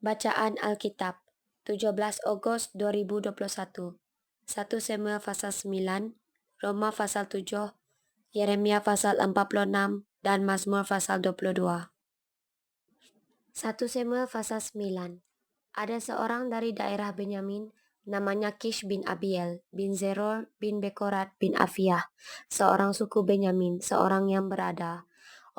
Bacaan Alkitab 17 Agustus 2021. 1 Samuel pasal 9, Roma pasal 7, Yeremia pasal 46, dan Mazmur pasal 22. 1 Samuel pasal 9. Ada seorang dari daerah Benyamin, namanya Kish bin Abiel, bin Zeror, bin Bekorat, bin Afiah, seorang suku Benyamin, seorang yang berada.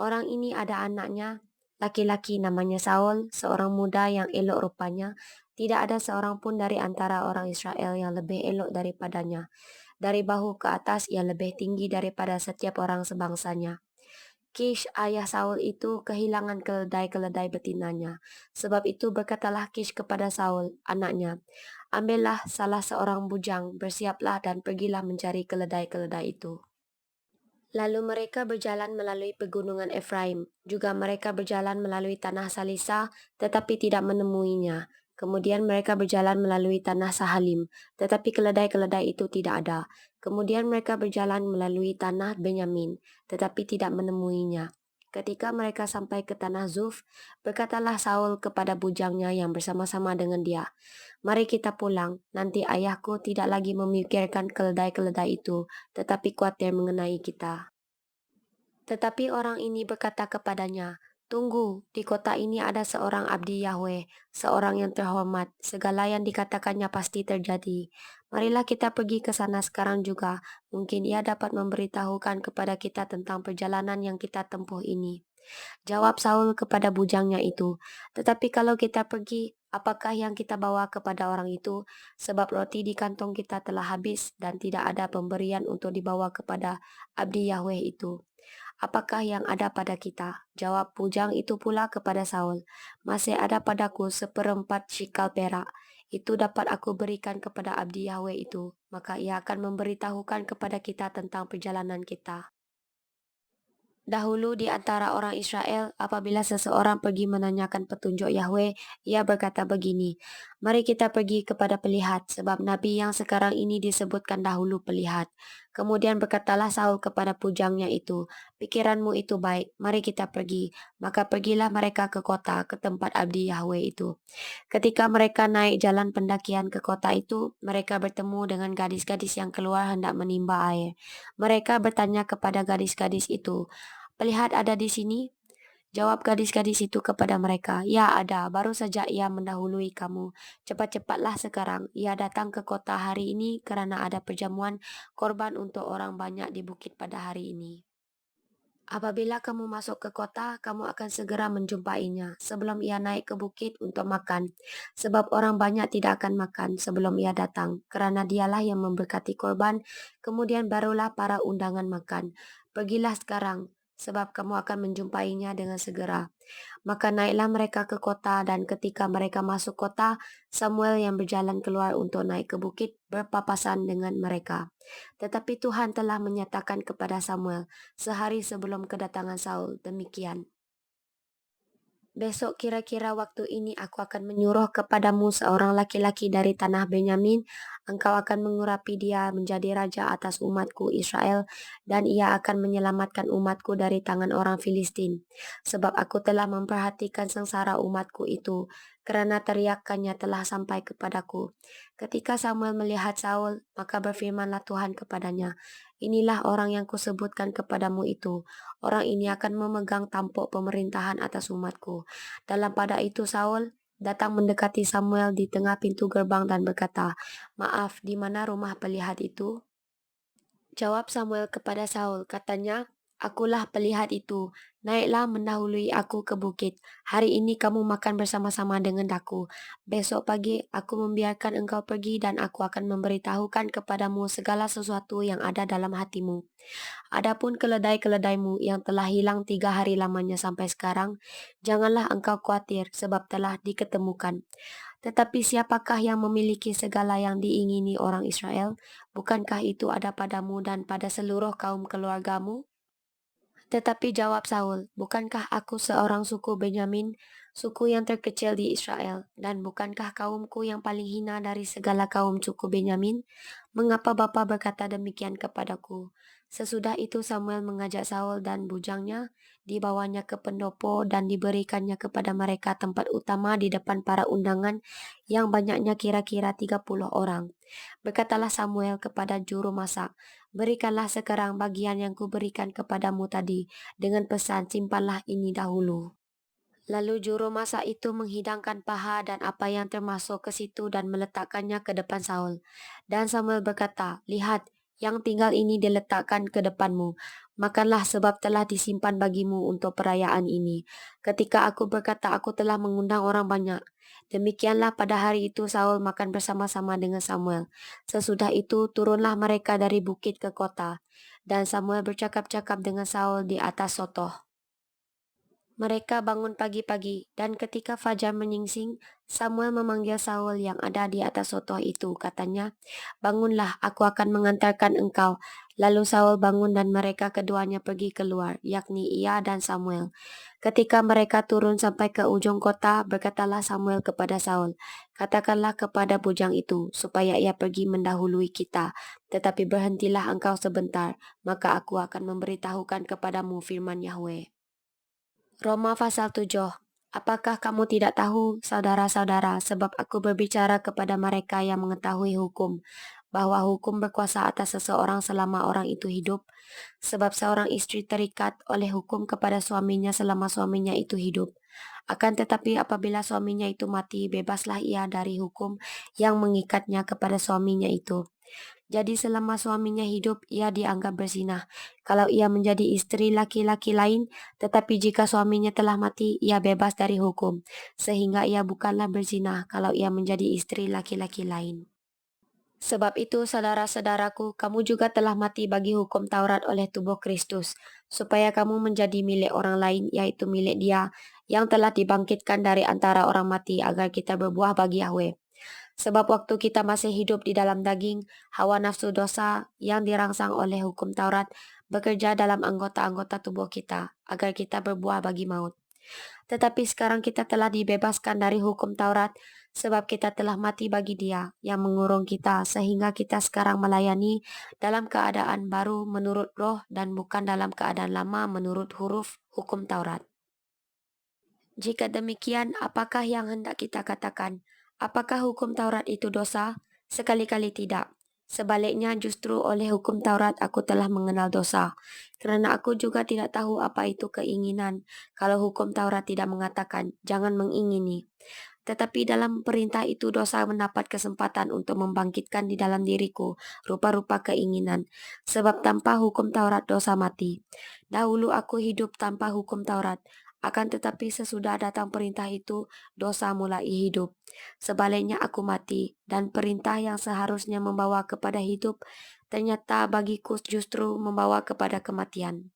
Orang ini ada anaknya, laki-laki namanya Saul, seorang muda yang elok rupanya. Tidak ada seorang pun dari antara orang Israel yang lebih elok daripadanya. Dari bahu ke atas ia lebih tinggi daripada setiap orang sebangsanya. Kish, ayah Saul itu kehilangan keledai-keledai betinanya. Sebab itu berkatalah Kish kepada Saul, anaknya, ambillah salah seorang bujang, bersiaplah dan pergilah mencari keledai-keledai itu. Lalu mereka berjalan melalui pegunungan Efraim. Juga mereka berjalan melalui tanah Salisa, tetapi tidak menemuinya. Kemudian mereka berjalan melalui tanah Sahalim, tetapi keledai-keledai itu tidak ada. Kemudian mereka berjalan melalui tanah Benyamin, tetapi tidak menemuinya. Ketika mereka sampai ke tanah Zuf, berkatalah Saul kepada bujangnya yang bersama-sama dengan dia, "Mari kita pulang, nanti ayahku tidak lagi memikirkan keledai-keledai itu, tetapi khawatir mengenai kita." Tetapi orang ini berkata kepadanya, "Tunggu, di kota ini ada seorang abdi Yahweh, seorang yang terhormat. Segala yang dikatakannya pasti terjadi. Marilah kita pergi ke sana sekarang juga. Mungkin ia dapat memberitahukan kepada kita tentang perjalanan yang kita tempuh ini." Jawab Saul kepada bujangnya itu, "Tetapi kalau kita pergi, apakah yang kita bawa kepada orang itu? Sebab roti di kantong kita telah habis dan tidak ada pemberian untuk dibawa kepada abdi Yahweh itu. Apakah yang ada pada kita?" Jawab bujang itu pula kepada Saul, "Masih ada padaku seperempat shikal perak. Itu dapat aku berikan kepada abdi Yahweh itu, maka ia akan memberitahukan kepada kita tentang perjalanan kita." Dahulu di antara orang Israel, apabila seseorang pergi menanyakan petunjuk Yahweh, ia berkata begini, "Mari kita pergi kepada pelihat, sebab nabi yang sekarang ini disebutkan dahulu pelihat." Kemudian berkatalah Saul kepada pujangnya itu, "Pikiranmu itu baik, mari kita pergi." Maka pergilah mereka ke kota, ke tempat abdi Yahweh itu. Ketika mereka naik jalan pendakian ke kota itu, mereka bertemu dengan gadis-gadis yang keluar hendak menimba air. Mereka bertanya kepada gadis-gadis itu, "Pelihat ada di sini?" Jawab gadis-gadis itu kepada mereka, "Ya ada, baru saja ia mendahului kamu. Cepat-cepatlah sekarang. Ia datang ke kota hari ini kerana ada perjamuan korban untuk orang banyak di bukit pada hari ini. Apabila kamu masuk ke kota, kamu akan segera menjumpainya sebelum ia naik ke bukit untuk makan. Sebab orang banyak tidak akan makan sebelum ia datang, kerana dialah yang memberkati korban, kemudian barulah para undangan makan. Pergilah sekarang, sebab kamu akan menjumpainya dengan segera." Maka naiklah mereka ke kota, dan ketika mereka masuk kota, Samuel yang berjalan keluar untuk naik ke bukit berpapasan dengan mereka. Tetapi Tuhan telah menyatakan kepada Samuel sehari sebelum kedatangan Saul demikian, "Besok kira-kira waktu ini aku akan menyuruh kepadamu seorang laki-laki dari tanah Benyamin. Engkau akan mengurapi dia menjadi raja atas umatku Israel, dan ia akan menyelamatkan umatku dari tangan orang Filistin. Sebab aku telah memperhatikan sengsara umatku itu, kerana teriakannya telah sampai kepadaku." Ketika Samuel melihat Saul, maka berfirmanlah Tuhan kepadanya, "Inilah orang yang kusebutkan kepadamu itu. Orang ini akan memegang tampuk pemerintahan atas umatku." Dalam pada itu Saul datang mendekati Samuel di tengah pintu gerbang dan berkata, "Maaf, di mana rumah pelihat itu?" Jawab Samuel kepada Saul, katanya, "Akulah pelihat itu. Naiklah mendahului aku ke bukit. Hari ini kamu makan bersama-sama dengan aku. Besok pagi aku membiarkan engkau pergi dan aku akan memberitahukan kepadamu segala sesuatu yang ada dalam hatimu. Adapun keledai-keledaimu yang telah hilang 3 hari lamanya sampai sekarang, janganlah engkau khawatir sebab telah diketemukan. Tetapi siapakah yang memiliki segala yang diingini orang Israel? Bukankah itu ada padamu dan pada seluruh kaum keluargamu?" Tetapi jawab Saul, "Bukankah aku seorang suku Benyamin, suku yang terkecil di Israel? Dan bukankah kaumku yang paling hina dari segala kaum suku Benyamin? Mengapa bapa berkata demikian kepadaku?" Sesudah itu Samuel mengajak Saul dan bujangnya, dibawanya ke pendopo dan diberikannya kepada mereka tempat utama di depan para undangan yang banyaknya kira-kira 30 orang. Berkatalah Samuel kepada juru masak, berikanlah sekarang bagian yang kuberikan kepadamu tadi, dengan pesan simpanlah ini dahulu. Lalu juru masak itu menghidangkan paha dan apa yang termasuk ke situ dan meletakkannya ke depan Saul. Dan Samuel berkata, lihat, yang tinggal ini diletakkan ke depanmu. Makanlah sebab telah disimpan bagimu untuk perayaan ini. Ketika aku berkata aku telah mengundang orang banyak. Demikianlah pada hari itu Saul makan bersama-sama dengan Samuel. Sesudah itu turunlah mereka dari bukit ke kota. Dan Samuel bercakap-cakap dengan Saul di atas sotoh. Mereka bangun pagi-pagi, dan ketika fajar menyingsing, Samuel memanggil Saul yang ada di atas sotoh itu. Katanya, bangunlah, aku akan mengantarkan engkau. Lalu Saul bangun dan mereka keduanya pergi keluar, yakni ia dan Samuel. Ketika mereka turun sampai ke ujung kota, berkatalah Samuel kepada Saul, katakanlah kepada bujang itu, supaya ia pergi mendahului kita. Tetapi berhentilah engkau sebentar, maka aku akan memberitahukan kepadamu firman Yahweh. Roma pasal 7. Apakah kamu tidak tahu, saudara-saudara, sebab aku berbicara kepada mereka yang mengetahui hukum, bahwa hukum berkuasa atas seseorang selama orang itu hidup? Sebab seorang istri terikat oleh hukum kepada suaminya selama suaminya itu hidup. Akan tetapi apabila suaminya itu mati, bebaslah ia dari hukum yang mengikatnya kepada suaminya itu. Jadi selama suaminya hidup, ia dianggap berzinah. Kalau ia menjadi istri laki-laki lain, tetapi jika suaminya telah mati, ia bebas dari hukum. Sehingga ia bukanlah berzinah kalau ia menjadi istri laki-laki lain. Sebab itu, saudara-saudaraku, kamu juga telah mati bagi hukum Taurat oleh tubuh Kristus, supaya kamu menjadi milik orang lain, yaitu milik Dia yang telah dibangkitkan dari antara orang mati, agar kita berbuah bagi Yahweh. Sebab waktu kita masih hidup di dalam daging, hawa nafsu dosa yang dirangsang oleh hukum Taurat bekerja dalam anggota-anggota tubuh kita, agar kita berbuah bagi maut. Tetapi sekarang kita telah dibebaskan dari hukum Taurat, sebab kita telah mati bagi Dia yang mengurung kita, sehingga kita sekarang melayani dalam keadaan baru menurut roh dan bukan dalam keadaan lama menurut huruf hukum Taurat. Jika demikian, apakah yang hendak kita katakan? Apakah hukum Taurat itu dosa? Sekali-kali tidak. Sebaliknya justru oleh hukum Taurat aku telah mengenal dosa. Kerana aku juga tidak tahu apa itu keinginan. Kalau hukum Taurat tidak mengatakan, jangan mengingini. Tetapi dalam perintah itu dosa mendapat kesempatan untuk membangkitkan di dalam diriku rupa-rupa keinginan. Sebab tanpa hukum Taurat dosa mati. Dahulu aku hidup tanpa hukum Taurat. Akan tetapi sesudah datang perintah itu, dosa mulai hidup. Sebaliknya aku mati, dan perintah yang seharusnya membawa kepada hidup, ternyata bagiku justru membawa kepada kematian.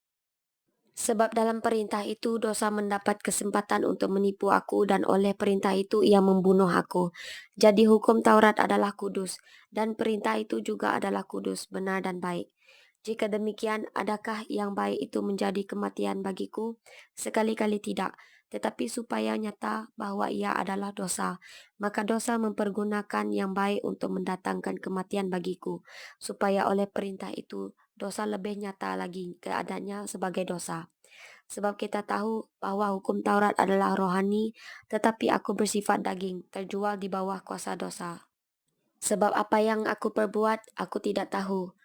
Sebab dalam perintah itu dosa mendapat kesempatan untuk menipu aku dan oleh perintah itu ia membunuh aku. Jadi hukum Taurat adalah kudus dan perintah itu juga adalah kudus, benar dan baik. Jika demikian, adakah yang baik itu menjadi kematian bagiku? Sekali-kali tidak, tetapi supaya nyata bahwa ia adalah dosa. Maka dosa mempergunakan yang baik untuk mendatangkan kematian bagiku, supaya oleh perintah itu dosa lebih nyata lagi keadaannya sebagai dosa. Sebab kita tahu bahwa hukum Taurat adalah rohani, tetapi aku bersifat daging, terjual di bawah kuasa dosa. Sebab apa yang aku perbuat, aku tidak tahu.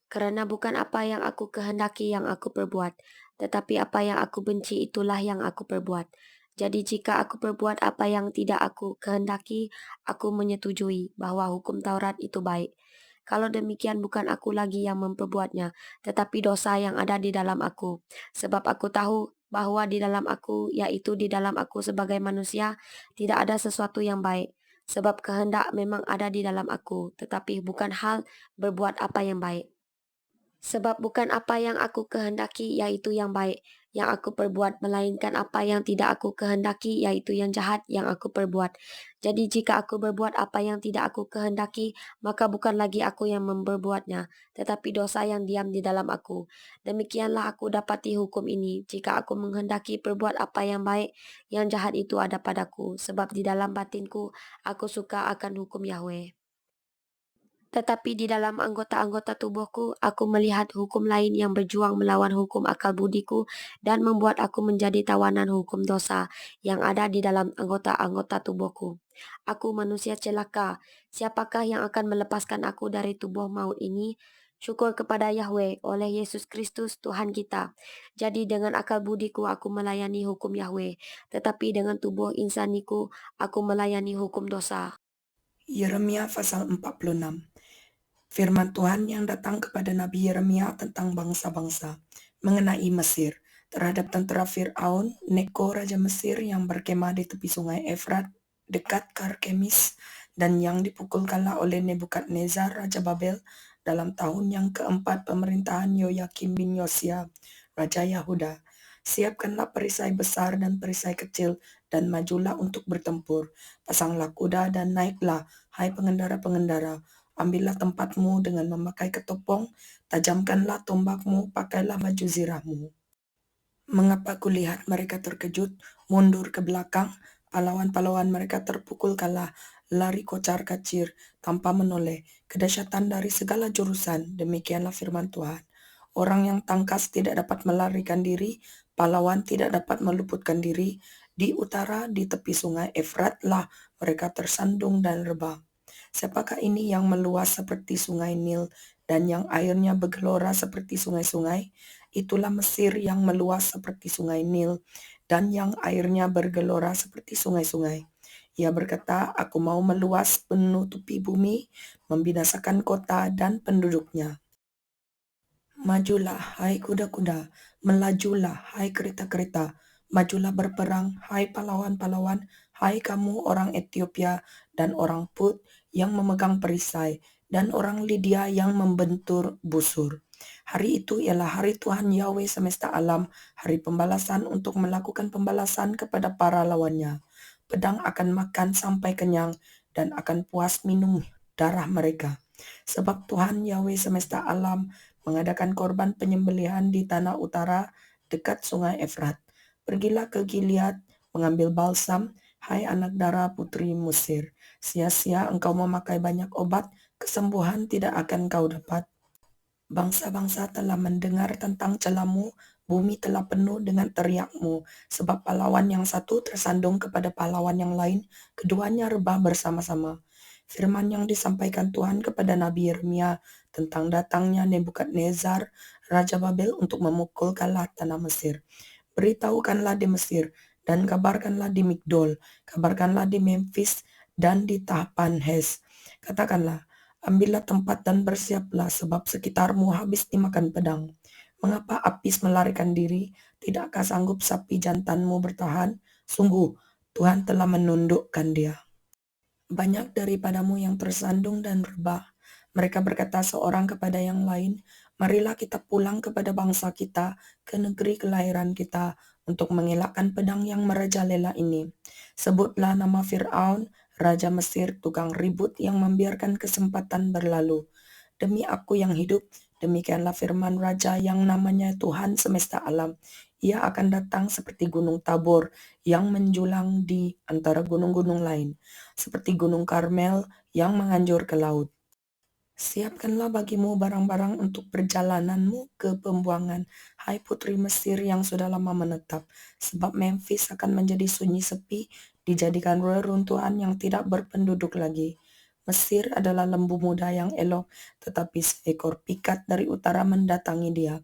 Kerana bukan apa yang aku kehendaki yang aku perbuat, tetapi apa yang aku benci itulah yang aku perbuat. Jadi jika aku perbuat apa yang tidak aku kehendaki, aku menyetujui bahwa hukum Taurat itu baik. Kalau demikian bukan aku lagi yang memperbuatnya, tetapi dosa yang ada di dalam aku. Sebab aku tahu bahwa di dalam aku, yaitu di dalam aku sebagai manusia, tidak ada sesuatu yang baik. Sebab kehendak memang ada di dalam aku, tetapi bukan hal berbuat apa yang baik. Sebab bukan apa yang aku kehendaki yaitu yang baik yang aku perbuat, melainkan apa yang tidak aku kehendaki yaitu yang jahat yang aku perbuat. Jadi jika aku berbuat apa yang tidak aku kehendaki, maka bukan lagi aku yang memperbuatnya, tetapi dosa yang diam di dalam aku. Demikianlah aku dapati hukum ini, jika aku menghendaki perbuat apa yang baik, yang jahat itu ada padaku, sebab di dalam batinku aku suka akan hukum Yahweh. Tetapi di dalam anggota-anggota tubuhku, aku melihat hukum lain yang berjuang melawan hukum akal budiku dan membuat aku menjadi tawanan hukum dosa yang ada di dalam anggota-anggota tubuhku. Aku manusia celaka. Siapakah yang akan melepaskan aku dari tubuh maut ini? Syukur kepada Yahweh oleh Yesus Kristus Tuhan kita. Jadi dengan akal budiku aku melayani hukum Yahweh, tetapi dengan tubuh insaniku aku melayani hukum dosa. Yeremia pasal 46. Firman Tuhan yang datang kepada Nabi Yeremia tentang bangsa-bangsa mengenai Mesir terhadap tentara Fir'aun, Neko Raja Mesir yang berkemah di tepi sungai Efrat dekat Karkemis dan yang dipukul kalah oleh Nebukadnezar Raja Babel dalam tahun yang keempat pemerintahan Yoyakim bin Yosia, Raja Yahuda. Siapkanlah perisai besar dan perisai kecil dan majulah untuk bertempur. Pasanglah kuda dan naiklah, hai pengendara-pengendara. Ambillah tempatmu dengan memakai ketopong, tajamkanlah tombakmu, pakailah baju zirahmu. Mengapa kulihat mereka terkejut, mundur ke belakang, pahlawan-pahlawan mereka terpukul kalah, lari kocar-kacir, tanpa menoleh, kedahsyatan dari segala jurusan, demikianlah firman Tuhan. Orang yang tangkas tidak dapat melarikan diri, pahlawan tidak dapat meluputkan diri, di utara di tepi sungai Efrat lah mereka tersandung dan rebah. Siapakah ini yang meluas seperti sungai Nil dan yang airnya bergelora seperti sungai-sungai? Itulah Mesir yang meluas seperti sungai Nil dan yang airnya bergelora seperti sungai-sungai. Ia berkata, aku mau meluas menutupi bumi, membinasakan kota dan penduduknya. Majulah, hai kuda-kuda, melajulah, hai kereta-kereta, majulah berperang, hai pahlawan-pahlawan, hai kamu orang Ethiopia dan orang Put yang memegang perisai, dan orang Lydia yang membentur busur. Hari itu ialah hari Tuhan Yahweh semesta alam, hari pembalasan untuk melakukan pembalasan kepada para lawannya. Pedang akan makan sampai kenyang dan akan puas minum darah mereka. Sebab Tuhan Yahweh semesta alam mengadakan korban penyembelihan di tanah utara dekat sungai Efrat. Pergilah ke Gilead, mengambil balsam, hai anak darah putri Mesir. Sia-sia engkau memakai banyak obat, kesembuhan tidak akan kau dapat. Bangsa-bangsa telah mendengar tentang celamu, bumi telah penuh dengan teriakmu, sebab pahlawan yang satu tersandung kepada pahlawan yang lain, keduanya rebah bersama-sama. Firman yang disampaikan Tuhan kepada Nabi Yeremia tentang datangnya Nebukadnezar, Raja Babel untuk memukul kalah tanah Mesir. Beritahukanlah di Mesir, dan kabarkanlah di Migdol, kabarkanlah di Memphis, dan di Tahpanhes. Katakanlah, ambillah tempat dan bersiaplah, sebab sekitarmu habis dimakan pedang. Mengapa Apis melarikan diri? Tidakkah sanggup sapi jantanmu bertahan? Sungguh, Tuhan telah menundukkan dia. Banyak daripadamu yang tersandung dan rebah. Mereka berkata seorang kepada yang lain, marilah kita pulang kepada bangsa kita, ke negeri kelahiran kita, untuk mengelakkan pedang yang merajalela ini. Sebutlah nama Fir'aun, Raja Mesir, tukang ribut yang membiarkan kesempatan berlalu. Demi aku yang hidup, demikianlah firman Raja yang namanya Tuhan semesta alam. Ia akan datang seperti gunung Tabor yang menjulang di antara gunung-gunung lain, seperti gunung Karmel yang menganjur ke laut. Siapkanlah bagimu barang-barang untuk perjalananmu ke pembuangan, hai putri Mesir yang sudah lama menetap, sebab Memphis akan menjadi sunyi sepi, dijadikan reruntuhan yang tidak berpenduduk lagi. Mesir adalah lembu muda yang elok, tetapi seekor pikat dari utara mendatangi dia.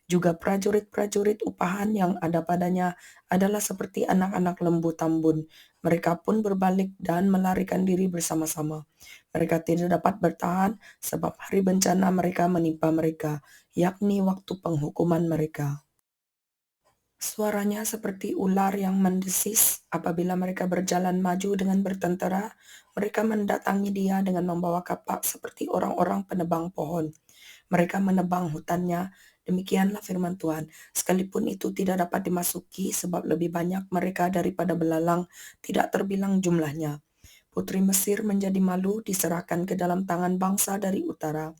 Juga prajurit-prajurit upahan yang ada padanya adalah seperti anak-anak lembu tambun. Mereka pun berbalik dan melarikan diri bersama-sama. Mereka tidak dapat bertahan sebab hari bencana mereka menimpa mereka, yakni waktu penghukuman mereka. Suaranya seperti ular yang mendesis apabila mereka berjalan maju dengan bertentera, mereka mendatangi dia dengan membawa kapak seperti orang-orang penebang pohon. Mereka menebang hutannya, demikianlah firman Tuhan. Sekalipun itu tidak dapat dimasuki sebab lebih banyak mereka daripada belalang, tidak terbilang jumlahnya. Putri Mesir menjadi malu diserahkan ke dalam tangan bangsa dari utara.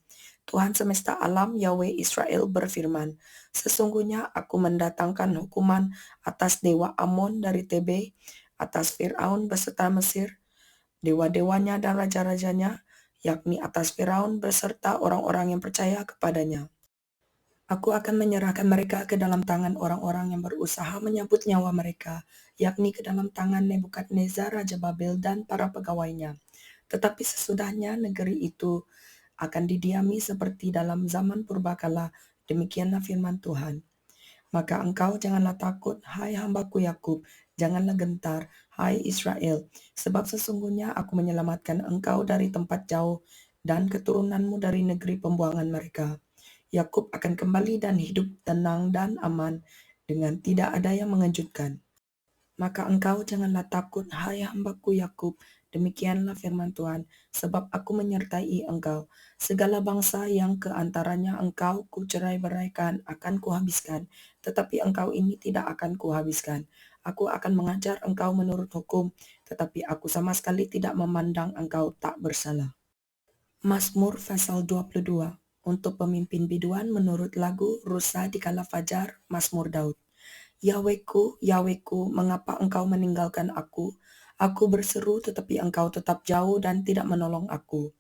Tuhan semesta alam Yahweh Israel berfirman, sesungguhnya aku mendatangkan hukuman atas dewa Amon dari Tebe, atas Fir'aun beserta Mesir, dewa-dewanya dan raja-rajanya yakni atas Firaun beserta orang-orang yang percaya kepadanya. Aku akan menyerahkan mereka ke dalam tangan orang-orang yang berusaha menyabut nyawa mereka, yakni ke dalam tangan Nebukadnezar Raja Babel dan para pegawainya. Tetapi sesudahnya negeri itu akan didiami seperti dalam zaman purbakala, demikianlah firman Tuhan. Maka engkau janganlah takut, hai hambaku Yakub, janganlah gentar, hai Israel, sebab sesungguhnya aku menyelamatkan engkau dari tempat jauh dan keturunanmu dari negeri pembuangan mereka. Yakub akan kembali dan hidup tenang dan aman dengan tidak ada yang mengejutkan. Maka engkau janganlah takut, hai hambaku Yakub, demikianlah firman Tuhan, sebab aku menyertai engkau. Segala bangsa yang keantaranya engkau kucerai-beraikan akan kuhabiskan, tetapi engkau ini tidak akan kuhabiskan. Aku akan mengajar engkau menurut hukum, tetapi aku sama sekali tidak memandang engkau tak bersalah. Mazmur pasal 22. Untuk pemimpin biduan menurut lagu Rusa di Kala Fajar, Mazmur Daud. Yahweku, Yahweku, mengapa engkau meninggalkan aku? Aku berseru tetapi engkau tetap jauh dan tidak menolong aku.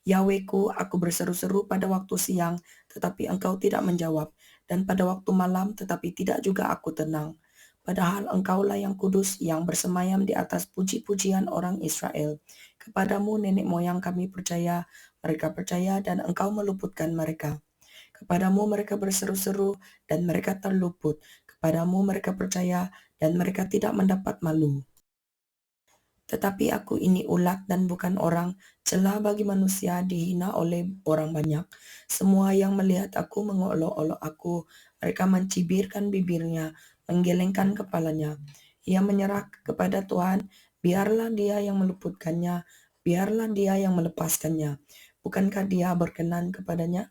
Yahweku, aku berseru-seru pada waktu siang, tetapi engkau tidak menjawab, dan pada waktu malam, tetapi tidak juga aku tenang. Padahal engkaulah yang kudus, yang bersemayam di atas puji-pujian orang Israel. Kepadamu nenek moyang kami mereka percaya dan engkau meluputkan mereka. Kepadamu mereka berseru-seru dan mereka terluput. Kepadamu mereka percaya dan mereka tidak mendapat malu. Tetapi aku ini ulat dan bukan orang, celah bagi manusia, dihina oleh orang banyak. Semua yang melihat aku mengolok-olok aku, mereka mencibirkan bibirnya, menggelengkan kepalanya. Ia menyerah kepada Tuhan, biarlah dia yang meluputkannya, biarlah dia yang melepaskannya. Bukankah dia berkenan kepadanya?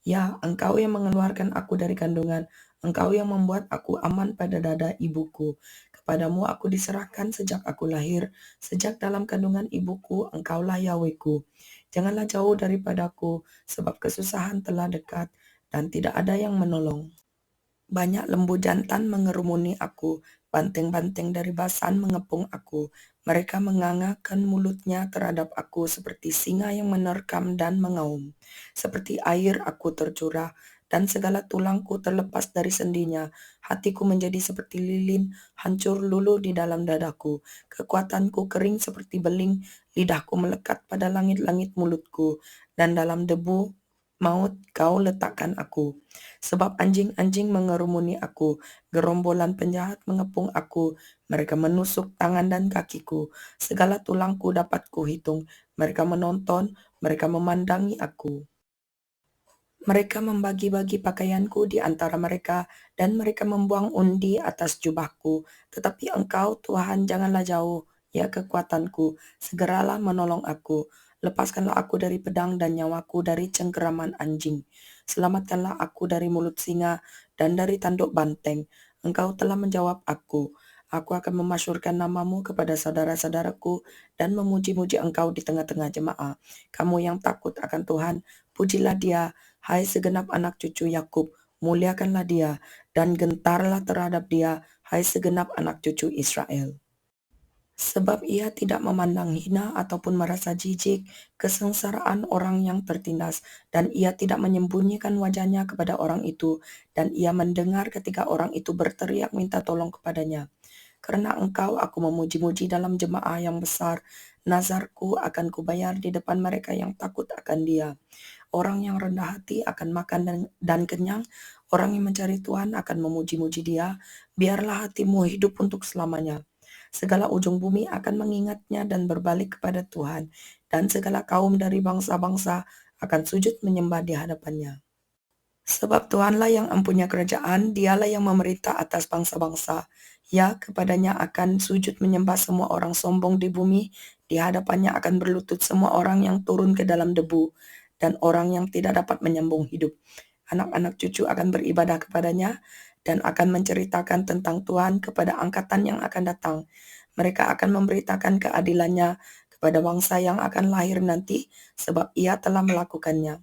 Ya, engkau yang mengeluarkan aku dari kandungan, engkau yang membuat aku aman pada dada ibuku. Kepadamu aku diserahkan sejak aku lahir, sejak dalam kandungan ibuku, engkaulah Yahweku. Janganlah jauh daripadaku, sebab kesusahan telah dekat, dan tidak ada yang menolong. Banyak lembu jantan mengerumuni aku, banteng-banteng dari Basan mengepung aku. Mereka mengangahkan mulutnya terhadap aku seperti singa yang menerkam dan mengaum. Seperti air aku tercurah, dan segala tulangku terlepas dari sendinya. Hatiku menjadi seperti lilin, hancur luluh di dalam dadaku. Kekuatanku kering seperti beling, lidahku melekat pada langit-langit mulutku, dan dalam debu maut kau letakkan aku. Sebab anjing-anjing mengerumuni aku, gerombolan penjahat mengepung aku, mereka menusuk tangan dan kakiku, segala tulangku dapat kuhitung, mereka menonton, mereka memandangi aku. Mereka membagi-bagi pakaianku di antara mereka, dan mereka membuang undi atas jubahku. Tetapi engkau, Tuhan, janganlah jauh, ya kekuatanku, segeralah menolong aku. Lepaskanlah aku dari pedang dan nyawaku dari cengkeraman anjing. Selamatkanlah aku dari mulut singa dan dari tanduk banteng. Engkau telah menjawab aku. Aku akan memasyurkan namamu kepada saudara-saudaraku dan memuji-muji engkau di tengah-tengah jemaah. Kamu yang takut akan Tuhan, pujilah dia. Hai segenap anak cucu Yakub, muliakanlah dia, dan gentarlah terhadap dia, hai segenap anak cucu Israel. Sebab ia tidak memandang hina ataupun merasa jijik kesengsaraan orang yang tertindas, dan ia tidak menyembunyikan wajahnya kepada orang itu, dan ia mendengar ketika orang itu berteriak minta tolong kepadanya. Karena engkau aku memuji-muji dalam jemaah yang besar, nazarku akan kubayar di depan mereka yang takut akan dia. Orang yang rendah hati akan makan dan kenyang, orang yang mencari Tuhan akan memuji-muji dia, biarlah hatimu hidup untuk selamanya. Segala ujung bumi akan mengingatnya dan berbalik kepada Tuhan, dan segala kaum dari bangsa-bangsa akan sujud menyembah di hadapannya. Sebab Tuhanlah yang empunya kerajaan, dialah yang memerintah atas bangsa-bangsa. Ya, kepadanya akan sujud menyembah semua orang sombong di bumi, di hadapannya akan berlutut semua orang yang turun ke dalam debu, dan orang yang tidak dapat menyambung hidup. Anak-anak cucu akan beribadah kepadanya, dan akan menceritakan tentang Tuhan kepada angkatan yang akan datang. Mereka akan memberitakan keadilannya kepada bangsa yang akan lahir nanti, sebab ia telah melakukannya.